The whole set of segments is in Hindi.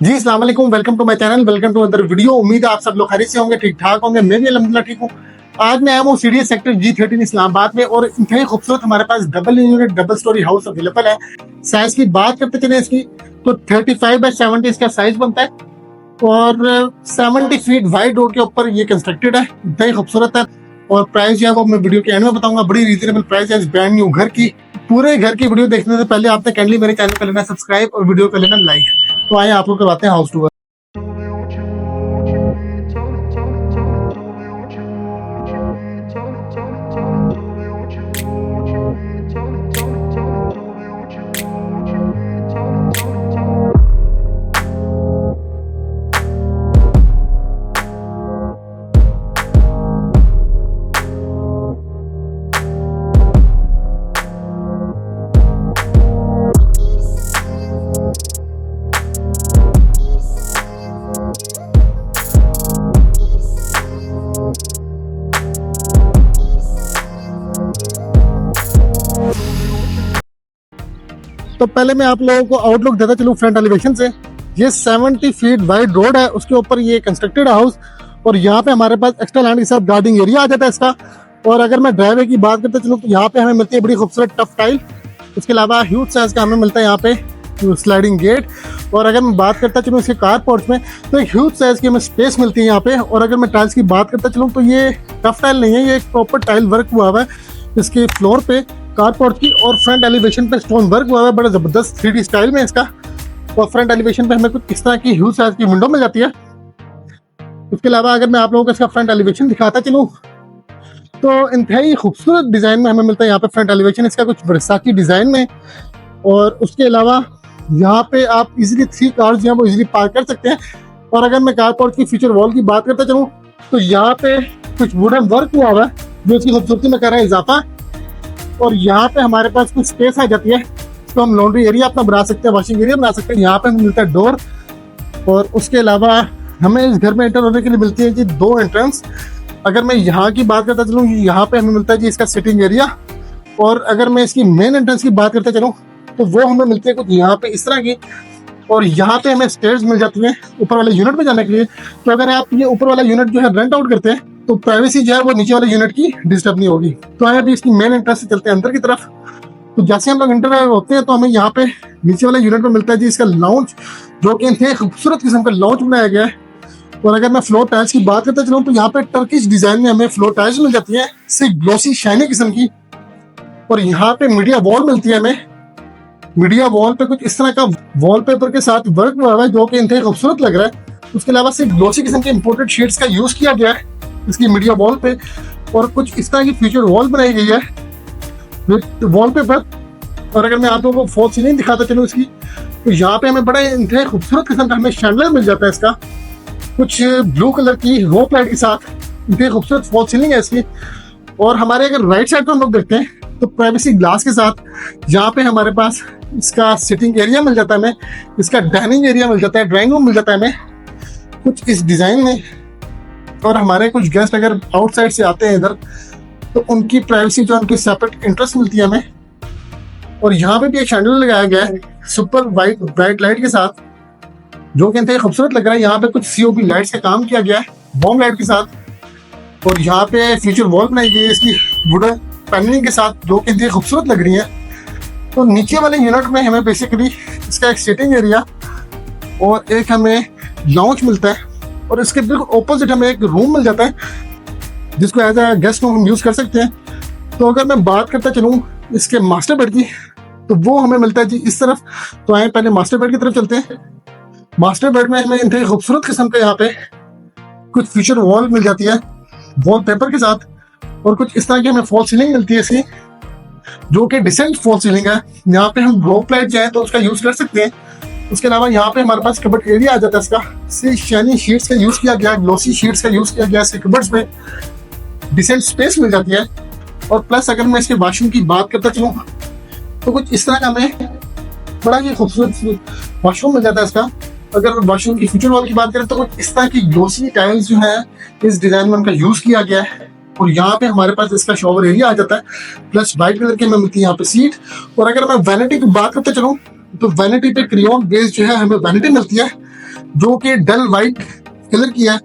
जी अस्सलाम वालेकुम, welcome to my channel, welcome to other video. उम्मीद है आप सब लोग खैरियत से होंगे, ठीक ठाक होंगे। मैं भी अल्हम्दुलिल्लाह ठीक हूँ। आज मैं आया हूँ सीडीएस सेक्टर G13 इस्लामाबाद में और इंतहाई खूबसूरत हमारे पास double unit double story house available है। साइज की बात करते चले इसकी तो 35x70 इसका साइज बनता है और 70 फीट वाइड रोड के ऊपर ये कंस्ट्रक्टेड है। इंतहाई खूबसूरत है और प्राइस जो है वो मैं वीडियो के एंड में बताऊंगा। बड़ी रीजनेबल प्राइस है इस ब्रांड न्यू घर की। पूरे घर की वीडियो देखने से पहले आपने काइंडली मेरे चैनल को लेना सब्सक्राइब और वीडियो को लेना लाइक। तो आइए आप लोग करवाते हैं हाउस टूर। तो पहले मैं आप लोगों को आउटलुक देता चलूं फ्रंट एलिवेशन से। ये 70 फीट वाइड रोड है, उसके ऊपर ये कंस्ट्रक्टेड हाउस और यहाँ पे हमारे पास एक्स्ट्रा लैंड के साथ गार्डनिंग एरिया आ जाता है इसका। और अगर मैं ड्राइववे की बात करते चलूँ तो यहाँ पे हमें मिलती है बड़ी खूबसूरत टफ टाइल। इसके अलावा ह्यूज साइज का हमें मिलता है यहाँ पे स्लाइडिंग गेट। और अगर मैं बात करता चलूँ इसके कार पोर्ट्स में तो एक ह्यूज साइज की हमें स्पेस मिलती है यहाँ पे। और अगर मैं टाइल्स की बात करता चलूँ तो ये टफ टाइल नहीं है, ये एक प्रॉपर टाइल वर्क हुआ हुआ है इसके फ्लोर पे कारपोर्ट की। और फ्रंट एलिवेशन पे स्टोन वर्क हुआ है बड़ा जबरदस्त 3D स्टाइल में इसका। और फ्रंट एलिवेशन पे हमें कुछ इस तरह की ह्यूज साइज की विंडो मिल जाती है। इसके अलावा अगर मैं आप लोगों को इसका फ्रंट एलिवेशन दिखाता चलूँ तो इंतहाई खूबसूरत डिजाइन में हमें मिलता है यहाँ पे फ्रंट एलिवेशन इसका, कुछ वर्साची डिजाइन में। और उसके अलावा यहाँ पे आप इजीली 3 कार्स जो है वो इजीली पार्क कर सकते हैं। और अगर मैं कारपोर्ट की फीचर वॉल की बात करता चलूँ तो यहाँ पे कुछ वुडन वर्क हुआ हुआ है जो इसकी खूबसूरती में कर रहा है इजाफा। और यहाँ पे हमारे पास कुछ स्पेस आ जाती है, इसको हम लॉन्ड्री एरिया अपना बना सकते हैं, वॉशिंग एरिया बना सकते हैं। यहाँ पे हमें मिलता है डोर। और उसके अलावा हमें इस घर में एंटर होने के लिए मिलती है जी 2 एंट्रेंस। अगर मैं यहाँ की बात करता चलूँ, यहाँ पे हमें मिलता है जी इसका सिटिंग एरिया। और अगर मैं इसकी मेन एंट्रेंस की बात करता चलूँ तो वो हमें मिलती है कुछ यहाँ पे इस तरह की। और यहाँ पे हमें स्टेयर्स मिल जाती हैं ऊपर वाले यूनिट में जाने के लिए। तो अगर आप ये ऊपर वाला यूनिट जो है रेंट आउट करते हैं तो प्राइवेसी जो है वो नीचे वाले यूनिट की डिस्टर्ब नहीं होगी। तो आइए अभी इसकी मेन एंट्रेंस से चलते हैं अंदर की तरफ। तो जैसे हम लोग इंटर होते हैं तो हमें यहाँ पे नीचे वाले यूनिट में मिलता है जी इसका लाउंज, जो कि इंतहाई खूबसूरत किस्म का लाउंज बनाया गया है। और अगर मैं फ्लोर टाइल्स की बात करता चलूँ तो यहाँ पे टर्किश डिजाइन में हमें फ्लोर टाइल्स मिल जाती है, सिर्फ ग्लॉसी शाइनी किस्म की। और यहाँ पे मीडिया वॉल मिलती है हमें। मीडिया वॉल पे कुछ इस तरह का वॉलपेपर के साथ वर्क हुआ है जो कि इंतहाई खूबसूरत लग रहा है। उसके अलावा सिर्फ ग्लॉसी किस्म के इंपोर्टेड शीट्स का यूज किया गया है इसकी मीडिया वॉल पे। और कुछ इस तरह की फीचर वॉल बनाई गई है विद वॉलपेपर। और अगर मैं आप लोगों को फॉल सीलिंग दिखाता चलूँ इसकी तो यहाँ पे हमें बड़ा इंतहाई खूबसूरत किस्म का हमें शैंडलर मिल जाता है इसका, कुछ ब्लू कलर की रोप लाइट के साथ। इंतहाई खूबसूरत फॉल सीलिंग है इसकी। और हमारे अगर राइट साइड पर हम लोग देखते हैं तो प्राइवेसी ग्लास के साथ यहाँ पे हमारे पास इसका सिटिंग एरिया मिल जाता है हमें, इसका डाइनिंग एरिया मिल जाता है, ड्राइंग रूम मिल जाता है हमें कुछ इस डिजाइन में। और हमारे कुछ गेस्ट अगर आउटसाइड से आते हैं इधर तो उनकी प्राइवेसी जो उनकी सेपरेट इंटरेस्ट मिलती है हमें। और यहाँ पे भी एक शैंडल लगाया गया है सुपर वाइट ब्राइट लाइट के साथ, जो कि इंतहाई खूबसूरत लग रहा है। यहाँ पे कुछ COB लाइट्स का काम किया गया है बॉम लाइट के साथ। और यहाँ पे फीचर वॉल बनाई गई है इसकी वुडन पैनलिंग के साथ, जो कि इंतहाई खूबसूरत लग रही है। तो नीचे वाले यूनिट में हमें बेसिकली इसका एक सिटिंग एरिया और एक हमें लाउंज मिलता है। और इसके बिल्कुल ऑपोजिट हमें एक रूम मिल जाता है जिसको एज अ गेस्ट रूम हम यूज कर सकते हैं। तो अगर मैं बात करता चलूँ इसके मास्टर बेड की तो वो हमें मिलता है जी इस तरफ। तो आए पहले मास्टर बेड की तरफ चलते हैं। मास्टर बेड में हमें इंतहाई खूबसूरत किस्म का यहाँ पे कुछ फीचर वॉल मिल जाती है वॉलपेपर के साथ। और कुछ इस तरह की हमें फॉल सीलिंग मिलती है इसकी, जो कि डिसेंट फॉल सीलिंग है। यहाँ पे हम रोप लाइट जाए तो उसका यूज कर सकते हैं। उसके अलावा यहाँ पे हमारे पास कबर्ड एरिया आ जाता है इसका, से शाइनी शीट्स का यूज किया गया, ग्लॉसी शीट्स का यूज किया गया। कबर्ड्स में डिसेंट स्पेस मिल जाती है। और प्लस अगर मैं इसके वॉशरूम की बात करता चलूँ तो कुछ इस तरह का हमें बड़ा ही खूबसूरत वॉशरूम मिल जाता है इसका। अगर वॉशरूम की फीचर वॉल की बात करें तो कुछ इस तरह की ग्लॉसी टाइल्स जो है इस डिजाइन में उनका यूज किया गया है। और यहाँ पे हमारे पास इसका शॉवर एरिया आ जाता है, प्लस व्हाइट कलर की हमें मिलती है यहाँ पे सीट। और अगर मैं वैनिटी की बात करते चलूँ तो वैनिटी पे क्रियोन बेस जो है हमें वैनिटी मिलती है जो कि डल वाइट कलर की है,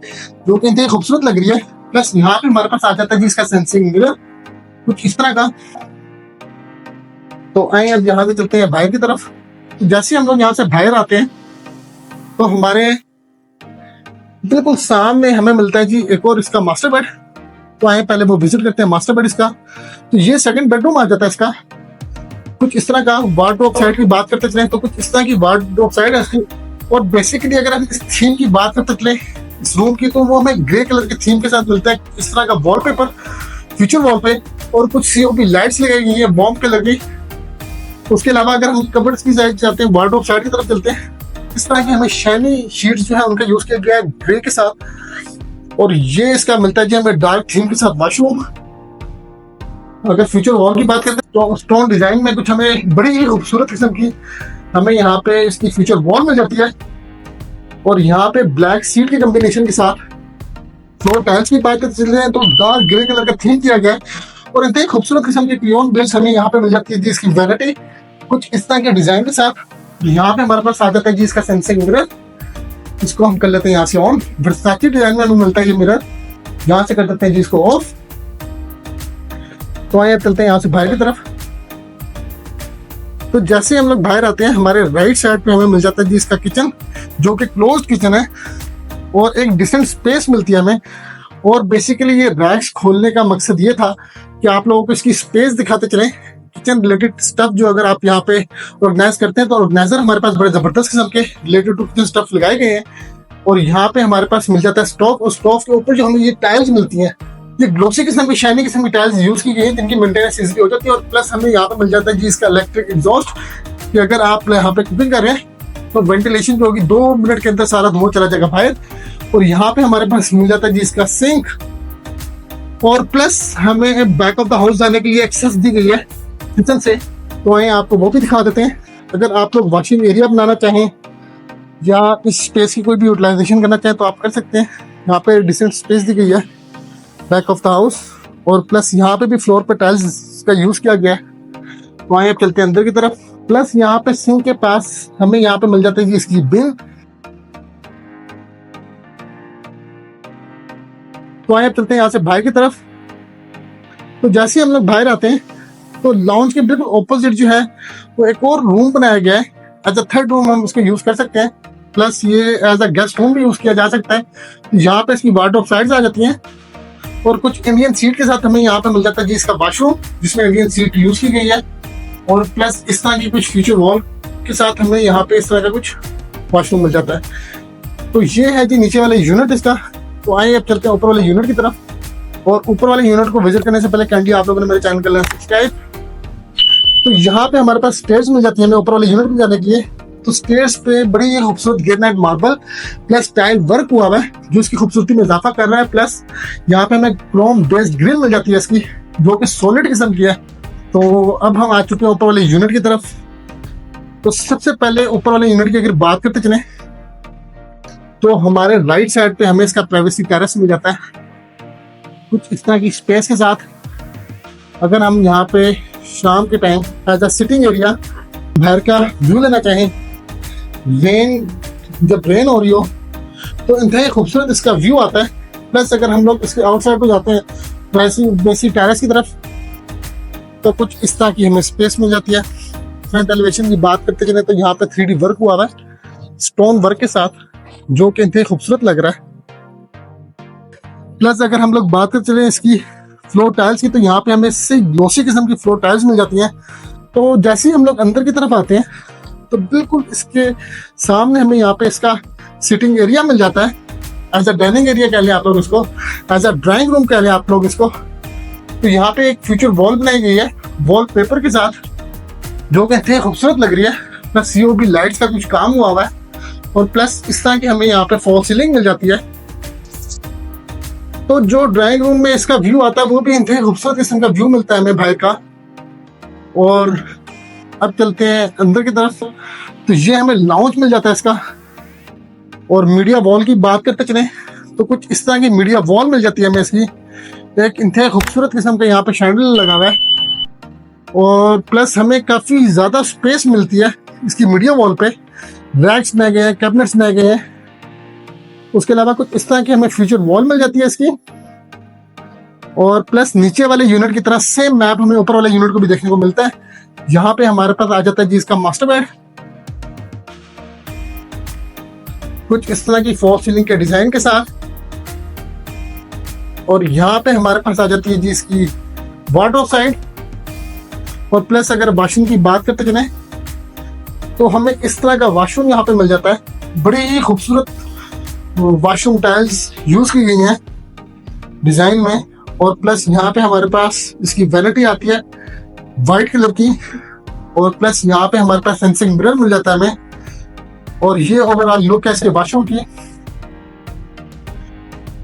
जो कि इंतहाई खूबसूरत लग रही है। प्लस यहाँ पे हमारे पास आ जाता है जी इसका सेंसिंग मिरर कुछ इस तरह का। तो आए अब यहाँ से चलते हैं बाहर की तरफ। जैसे हम लोग यहाँ से बाहर आते हैं तो हमारे बिल्कुल सामने हमें मिलता है जी एक और इसका मास्टर बेड। तो आए पहले वो विजिट करते हैं मास्टर बेड इसका। तो ये सेकंड बेडरूम आ जाता है इसका कुछ इस तरह का। वार्डरोब साइड की बात करते चले तो कुछ इस तरह की वार्डरोब साइड है इसकी। और बेसिकली अगर हम इस थीम की बात करते चले इस रूम की, तो वो हमें ग्रे कलर की थीम के साथ मिलता है। इस तरह का वॉलपेपर फ्यूचर वॉल पे, और कुछ सीओपी लाइट्स लगाई गई है बॉम्ब कलर की। उसके अलावा अगर हम कबर्ड्स की साइड जाते हैं, वार्डरोब साइड की तरफ चलते हैं, इस तरह की हमें शाइनी शीट्स जो है उनका यूज किया गया है ग्रे के साथ। और ये इसका मिलता है जी हमें डार्क थीम के साथ वॉशरूम। अगर फ्यूचर वॉल की बात करते हैं तो स्टोन डिजाइन में कुछ हमें बड़ी ही खूबसूरत किस्म की हमें यहाँ पे इसकी फ्यूचर वॉल मिल जाती है। और यहाँ पे ब्लैक सीट के कॉम्बिनेशन के साथ फ्लोर टाइल्स की बात करते हैं तो डार्क ग्रे कलर का थीम किया गया है। और इंतहाई खूबसूरत किस्म की क्लियोन बेल्स हमें यहाँ पे मिल जाती है जी इसकी वैनिटी कुछ इस तरह के डिजाइन के साथ। यहाँ पे हमारे पास आ जाता है जी इसका सेंसिंग मिरर। इसको हम कर लेते हैं यहाँ से ऑन। वर्साची डिजाइन में हमें मिलता है ये मिरर। यहाँ से कर देते हैं जी इसको ऑफ। तो आइए चलते हैं यहाँ से बाहर की तरफ। तो जैसे हम लोग बाहर आते हैं हमारे राइट साइड पे हमें मिल जाता है जी इसका किचन, जो कि क्लोज्ड किचन है और एक डिसेंट स्पेस मिलती है हमें। और बेसिकली ये रैक्स खोलने का मकसद ये था कि आप लोगों को इसकी स्पेस दिखाते चलें। किचन रिलेटेड स्टफ जो अगर आप यहाँ पे ऑर्गेनाइज करते हैं तो ऑर्गेनाइजर हमारे पास बड़े जबरदस्त किस्म के रिलेटेड टू किचन स्टफ लगाए गए हैं। और यहाँ पे हमारे पास मिल जाता है स्टोव, और स्टोव के ऊपर जो हमें ये टाइल्स मिलती हैं, ये ग्लोसी किस्म की शाइनी किस्म की टाइल्स यूज की गई है जिनकी मेंटेनेंस इजीली हो जाती है। और प्लस हमें यहाँ पे मिल जाता है जी इसका इलेक्ट्रिक एग्जॉस्ट, कि अगर आप यहाँ पे कुकिंग कर रहे हैं तो वेंटिलेशन जो होगी 2 मिनट के अंदर सारा धुआं चला जाएगा बाहर। और यहाँ पे हमारे पास मिल जाता है जी इसका सिंक। और प्लस हमें बैक ऑफ द हाउस जाने के लिए एक्सेस दी गई है किचन से। तो आए आपको वो भी दिखा देते हैं। अगर आप लोग वॉशिंग एरिया बनाना चाहें या इस स्पेस की कोई भी यूटिलाइजेशन करना चाहें तो आप कर सकते हैं। यहाँ पे डिसेंट स्पेस दी गई है बैक ऑफ द हाउस। और प्लस यहाँ पे भी फ्लोर पे टाइल्स का यूज किया गया है। तो आए आप चलते हैं अंदर की तरफ। प्लस यहाँ पे सिंक के पास हमें यहाँ पे मिल जाती है इसकी बिन। तो आए आप चलते हैं यहाँ से बाहर की तरफ। तो जैसे हम लोग बाहर आते हैं तो लाउंज के बिल्कुल ऑपोजिट जो है वो एक और रूम बनाया गया है। एज अ थर्ड रूम हम इसको यूज कर सकते हैं। प्लस ये एज अ गेस्ट रूम भी यूज किया जा सकता है। यहाँ पे इसकी वार्डरोब साइड्स आ जाती हैं। और कुछ इंडियन सीट के साथ हमें यहाँ पे मिल जाता है जी इसका वॉशरूम, जिसमें इंडियन सीट यूज की गई है। और प्लस इस तरह की कुछ फ्यूचर वॉल के साथ हमें यहाँ पे इस तरह का कुछ वॉशरूम मिल जाता है। तो ये है जी नीचे वाले यूनिट इसका। तो आइए अब चलते हैं ऊपर वाले यूनिट की तरफ। और ऊपर वाले यूनिट को विजिट करने से पहले कैंडी आप लोगों ने मेरे चैनल कर लेना सब्सक्राइब। तो यहाँ पे हमारे पास स्टेयर्स मिल जाती है हमें ऊपर वाले यूनिट में जाने के लिए। तो स्टेयर्स पे बड़ी ही खूबसूरत granite marble plus tile work हुआ हुआ है जो इसकी खूबसूरती में इजाफा कर रहा है। प्लस यहाँ पे हमें क्रोम बेस्ड ग्रिल मिल जाती है इसकी, जो कि सॉलिड किस्म की है। तो अब हम आ चुके हैं ऊपर वाले यूनिट की तरफ। तो सबसे पहले ऊपर वाले यूनिट की अगर बात करते चले तो हमारे राइट साइड पे हमें इसका प्राइवेसी टेरेस मिल जाता है कुछ इस तरह की स्पेस के साथ। अगर हम यहाँ पे शाम के time as a sitting area बाहर का व्यू लेना चाहें, जब रेन हो रही हो तो इंतहाई खूबसूरत इसका व्यू आता है। प्लस अगर हम लोग इसके आउटसाइड को जाते हैं वैसी टेरेस की तरफ तो कुछ इस तरह की हमें स्पेस मिल जाती है। फ्रंट एलिवेशन की बात करते चले तो यहाँ पे 3D वर्क हुआ हुआ है स्टोन वर्क के साथ, जो कि इंतहाई खूबसूरत लग रहा है। प्लस अगर हम लोग बात करते चले इसकी फ्लोर टाइल्स की तो यहाँ पे हमें इससे ग्लोसी किस्म की फ्लोर टाइल्स मिल जाती हैं। तो जैसे ही हम लोग अंदर की तरफ आते हैं तो बिल्कुल इसके सामने हमें यहाँ पे इसका सिटिंग एरिया मिल जाता है। एज अ डाइनिंग एरिया कह लें आप लोग इसको, एज अ ड्राइंग रूम कह लें आप लोग इसको। तो यहाँ पे एक फ्यूचर वॉल बनाई गई है वॉल पेपर के साथ, जो कहते हैं खूबसूरत लग रही है। प्लस COB लाइट्स का कुछ काम हुआ हुआ है। और प्लस इस तरह की हमें यहाँ पे फॉल सीलिंग मिल जाती है। तो जो ड्राइंग रूम में इसका व्यू आता है वो भी इंतहाई खूबसूरत किस्म का व्यू मिलता है हमें बाहर का। और अब चलते हैं अंदर की तरफ। तो ये हमें लाउंज मिल जाता है इसका। और मीडिया वॉल की बात करते चले तो कुछ इस तरह की मीडिया वॉल मिल जाती है हमें इसकी। एक इंतहाई खूबसूरत किस्म का यहाँ पे शैंडल लगा हुआ है। और प्लस हमें काफी ज्यादा स्पेस मिलती है इसकी मीडिया वॉल पे। रैक्स बनाए गए हैं, कैबिनेट्स बनाए गए हैं उसके अलावा कुछ इस तरह की हमें फ्यूचर वॉल मिल जाती है इसकी, और प्लस नीचे वाले यूनिट की तरह सेम मैप हमें ऊपर वाले यूनिट को भी देखने को मिलता है। यहाँ पे हमारे पास आ जाता है जी इसका मास्टर बेड, कुछ इस तरह की फॉल सीलिंग के डिजाइन के साथ। और यहाँ पे हमारे पास आ जाती है जी इसकी वार्डरोब साइड, और प्लस अगर वॉशरूम की बात करते चले तो हमें इस तरह का वॉशरूम यहाँ पे मिल जाता है। बड़ी ही खूबसूरत वॉशरूम टाइल्स यूज की गई हैं डिजाइन में, और प्लस यहाँ पे हमारे पास इसकी वैनिटी आती है वाइट कलर की, और प्लस यहाँ पे हमारे पास सेंसिंग मिरर मिल जाता है हमें। और ये ओवरऑल लुक है इसके वॉशरूम की।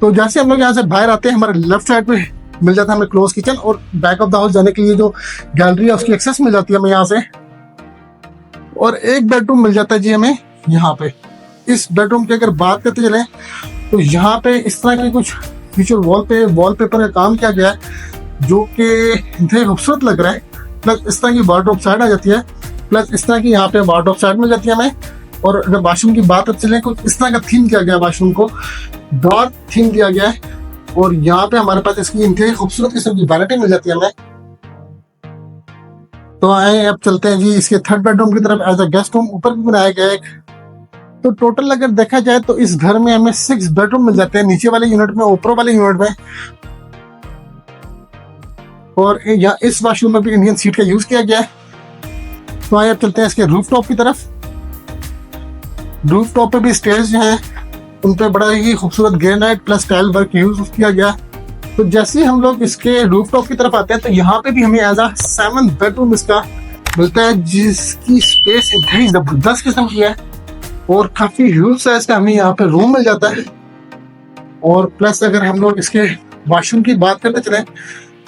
तो जैसे हम लोग यहाँ से बाहर आते हैं, हमारे लेफ्ट साइड पे मिल जाता है हमें क्लोज किचन, और बैक ऑफ द हाउस जाने के लिए जो गैलरी है उसकी एक्सेस मिल जाती है हमें यहाँ से। और एक बेडरूम मिल जाता है जी हमें यहाँ पे। इस बेडरूम की अगर बात करते चले तो यहाँ पे इस तरह की कुछ फीचर वॉलपेपर का काम किया गया है जो कि इंतहाई खूबसूरत लग रहा है। प्लस इस तरह की वार्डरोब साइड आ जाती है, प्लस इस तरह की यहाँ पे वार्डरोब साइड मिल जाती है हमें। और अगर वॉशरूम की बात करते चले, कुछ इस तरह का थीम किया गया है, वॉशरूम को डार्क थीम दिया गया है। और यहाँ पे हमारे पास इसकी इंतहाई खूबसूरत किस्म की वैनिटी मिल जाती है हमें। तो आए अब चलते हैं जी इसके थर्ड बेडरूम की तरफ। एज अ गेस्ट रूम ऊपर भी बनाया गया है। तो टोटल अगर देखा जाए तो इस घर में हमें 6 बेडरूम मिल जाते हैं, नीचे वाले यूनिट में, ऊपर वाले यूनिट में। और यहाँ इस वॉशरूम में भी इंडियन सीट का यूज किया गया है। तो आइए अब चलते हैं इसके रूफ टॉप की तरफ। रूफ टॉप पे भी स्टेयर्स जो हैं उन पे बड़ा ही खूबसूरत granite plus tile work use किया गया। तो जैसे ही हम लोग इसके रूफ टॉप की तरफ आते हैं तो यहाँ पे भी हमें एज अ 7 बेडरूम इसका मिलता है, जिसकी स्पेस इंतहाई जबरदस्त किस्म की है और काफी ह्यूज साइज का हमें यहाँ पे रूम मिल जाता है। और प्लस अगर हम लोग इसके वॉशरूम की बात करते चले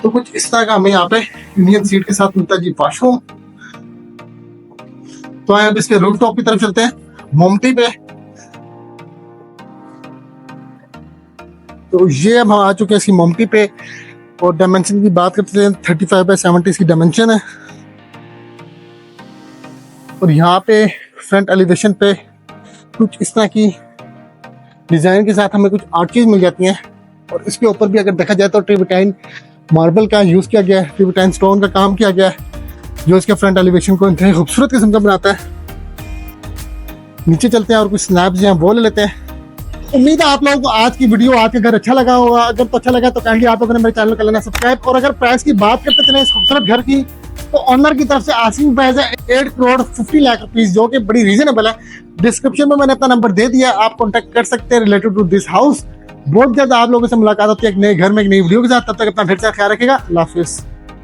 तो कुछ इस तरह का हमें यहाँ पे इंडियन सीट के साथ मिलता है जी वॉशरूम। तो आए अब इसके रूफ टॉप की तरफ चलते हैं, मोमटी पे। तो ये अब हम आ चुके हैं इसकी मोमटी पे, और डायमेंशन की बात करते हैं 35x70 इसकी डायमेंशन है। और यहाँ पे फ्रंट एलिवेशन पे कुछ इस तरह की डिजाइन के साथ हमें कुछ आर्चेज मिल जाती हैं। और इसके ऊपर भी अगर देखा जाए तो ट्रिब्यूटाइन मार्बल का यूज किया गया है, ट्रिब्यूटाइन स्टोन का काम किया गया है, जो इसके फ्रंट एलिवेशन को इंतहाई खूबसूरत किस्म का बनाता है। नीचे चलते हैं और कुछ स्नैप्स जो हैं वो ले लेते हैं। उम्मीद है आप लोगों को आज की वीडियो आपके घर अच्छा लगा होगा। अगर तो अच्छा लगा तो काइंडली आप लोगों ने मेरे चैनल को कर लेना सब्सक्राइब। और अगर प्राइस की बात करते चले इस खूबसूरत घर की, तो ऑनर की तरफ से आस्किंग प्राइस है 8 करोड़ 50 लाख रुपीस, जो कि बड़ी रीजनेबल है। डिस्क्रिप्शन में मैंने अपना नंबर दे दिया, आप कॉन्टेक्ट कर सकते हैं रिलेटेड टू दिस हाउस। बहुत जल्द आप लोगों से मुलाकात होती है एक नए घर में एक नई वीडियो के साथ। तब तक अपना ढेर सारा ख्याल रखिएगा। अल्लाह हाफिज़।